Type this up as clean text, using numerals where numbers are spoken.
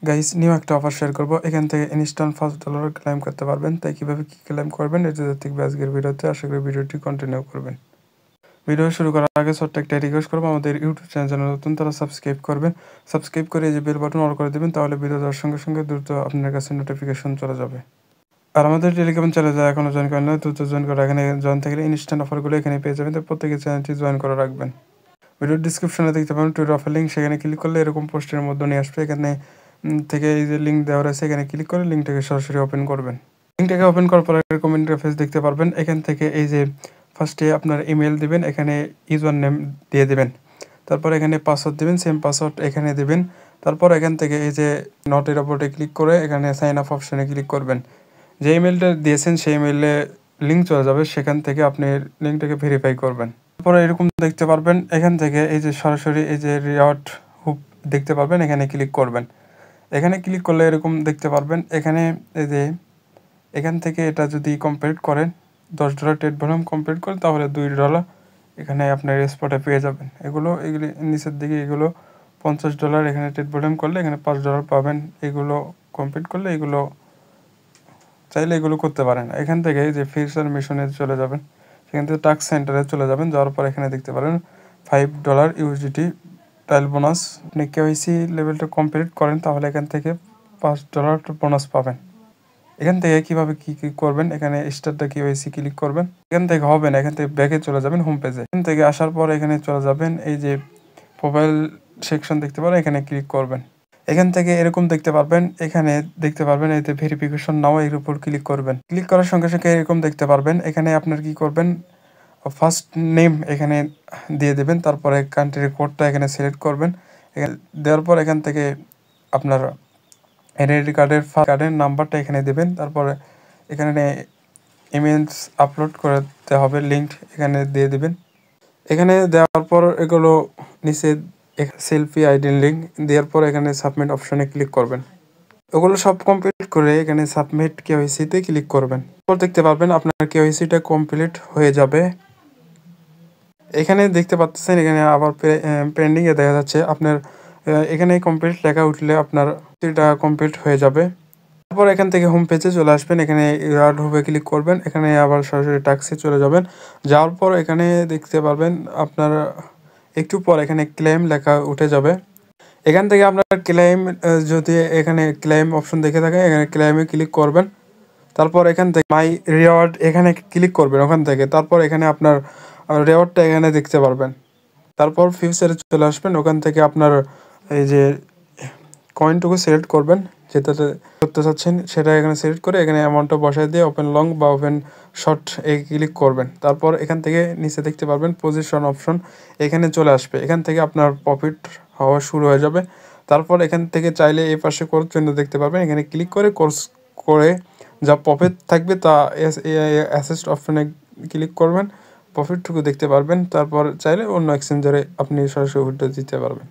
Guys new একটা offer share করব। এখান থেকে ইনস্ট্যান্ট $5 ক্লেম করতে পারবেন। তাই কিভাবে কি ক্লেম করবেন এটা দেখবে আজকের ভিডিওতে। আশা করি ভিডিওটি কন্টিনিউ করবেন। ভিডিও শুরু করার আগে ছোট্ট একটা রিকোয়েস্ট করবো, আমাদের ইউটিউব চ্যানেল নতুন তারা সাবস্ক্রাইব করবেন। সাবস্ক্রাইব করে এই যে বেল বাটন অল করে দেবেন, তাহলে ভিডিও দেওয়ার সঙ্গে সঙ্গে দ্রুত আপনার কাছে নোটিফিকেশন চলে যাবে। আর আমাদের টেলিগ্রাম চ্যানেলে যারা এখনো জয়েন করেন না, দ্রুত জয়েন করে এখানে জয়েন থাকলে ইনস্ট্যান্ট অফারগুলো এখানে পেয়ে যাবেন। তো প্রত্যেকে চ্যানেলটি জয়েন করে রাখবেন। ভিডিওর ডিসক্রিপশনে দেখতে পাবেন টুইটার অফার লিঙ্ক, সেখানে ক্লিক করলে এরকম পোস্টের মধ্যে নিয়ে আসবে। এখানে থেকে এই যে লিঙ্ক দেওয়া রয়েছে, এখানে ক্লিক করে লিঙ্কটাকে সরাসরি ওপেন করবেন। লিঙ্কটাকে ওপেন করার পরে কমেন্ট ইন্টারফেস দেখতে পারবেন। এখান থেকে এই যে ফার্স্টে আপনার ইমেল দিবেন, এখানে ইউজার নেম দিয়ে দেবেন। তারপর এখানে পাসওয়ার্ড দেবেন, সেম পাসওয়ার্ড এখানে দেবেন। তারপর এখান থেকে এই যে নটের ওপরে ক্লিক করে এখানে সাইন আপ অপশনে ক্লিক করবেন। যে ইমেলটা দিয়েছেন সেই ইমেলে লিঙ্ক চলে যাবে, সেখান থেকে আপনি লিঙ্কটাকে ভেরিফাই করবেন। তারপরে এরকম দেখতে পারবেন, এখান থেকে এই যে সরাসরি এই যে রিওয়ার্ড হুপ দেখতে পারবেন, এখানে ক্লিক করবেন। এখানে ক্লিক করলে এরকম দেখতে পারবেন। এখানে এই যে এখান থেকে এটা যদি কমপ্লিট করেন, $10 ট্রেড ভলিউম কমপ্লিট করেন, তাহলে $2 এখানে আপনার স্পটে পেয়ে যাবেন। এগুলি নিচের দিকে এগুলো $50, এখানে ট্রেড ভলিউম করলে এখানে $5 পাবেন। এগুলো কমপ্লিট করলে এগুলো চাইলে এগুলো করতে পারেন। এখান থেকে যে ফিউচার মিশনে চলে যাবেন, সেখান থেকে টাস্ক সেন্টারে চলে যাবেন। যাওয়ার পর এখানে দেখতে পারেন $5 ইউএসডিটি ট্রায়াল বোনাস। আপনি কেওয়াইসি লেভেলটা কমপ্লিট করেন, তাহলে এখান থেকে $5 বোনাস পাবেন। এখান থেকে কীভাবে কী করবেন, এখানে স্টার্টটা কেওয়াইসি ক্লিক করবেন। এখান থেকে হবে না, এখান থেকে ব্যাকে চলে যাবেন হোম পেজে। এখান থেকে আসার পর এখানে চলে যাবেন, এই যে প্রোফাইল সেকশন দেখতে পারেন, এখানে ক্লিক করবেন। এখান থেকে এরকম দেখতে পারবেন, এখানে দেখতে পারবেন এতে ভেরিফিকেশন নাও, এর উপর ক্লিক করবেন। ক্লিক করার সঙ্গে সঙ্গে এরকম দেখতে পারবেন, এখানে আপনার কি করবেন, ফার্স্ট নেম এখানে দিয়ে দেবেন। তারপরে কান্ট্রির কোডটা এখানে সিলেক্ট করবেন। দেওয়ার পর এখান থেকে আপনার আইডেন্টি কার্ডের নাম্বারটা এখানে দেবেন। তারপরে এখানে ইমেজ আপলোড করতে হবে, লিঙ্ক এখানে দিয়ে দেবেন। এখানে দেওয়ার পর এগুলো নিচে সেলফি আইডি লিঙ্ক দেওয়ার পর এখানে সাবমিট অপশনে ক্লিক করবেন। ওগুলো সব কমপ্লিট করে এখানে সাবমিট কেওয়াইসিতে ক্লিক করবেন। তারপর দেখতে পারবেন আপনার কেওয়াইসিটা কমপ্লিট হয়ে যাবে। এখানে দেখতে পাচ্ছেন, এখানে আবার পেন্ডিংয়ে দেখা যাচ্ছে আপনার এখানে কমপ্লিট লেখা উঠলে আপনার এটা কমপ্লিট হয়ে যাবে। তারপর এখান থেকে হোম পেজে চলে আসবেন, এখানে রিওয়ার্ড হবে ক্লিক করবেন। এখানে আবার সরাসরি টাস্কে চলে যাবেন। যাওয়ার পর এখানে দেখতে পারবেন আপনার একটু পর এখানে ক্লেম লেখা উঠে যাবে। এখান থেকে আপনার ক্লেম যদি এখানে ক্লেম অপশন দেখে থাকে, এখানে ক্লেমে ক্লিক করবেন। তারপর এখান থেকে মাই রিওয়ার্ড এখানে ক্লিক করবেন ওখান থেকে। তারপর এখানে আপনার রিওয়ার্ডটা এখানে দেখতে পারবেন। তারপর ফিউচারে চলে আসবেন, ওখান থেকে আপনার এই যে কয়েনটুকু সিলেক্ট করবেন, যেটাতে করতে চাচ্ছেন সেটা এখানে সিলেক্ট করে এখানে অ্যামাউন্টটা বসায় দিয়ে ওপেন লং বা ওপেন শর্ট ক্লিক করবেন। তারপর এখান থেকে নিচে দেখতে পারবেন পজিশন অপশন, এখানে চলে আসবে। এখান থেকে আপনার প্রফিট হওয়া শুরু হয়ে যাবে। তারপর এখান থেকে চাইলে এই পাশে কোর্স চিহ্ন দেখতে পাবেন, এখানে ক্লিক করে কোর্স করে যা প্রফিট থাকবে তা অ্যাসেস্ট অপশনে ক্লিক করবেন, প্রফিটটুকু দেখতে পারবেন। তারপর চাইলে অন্য এক্সচেঞ্জারে আপনি সরাসরি উইথড্র দিতে পারবেন।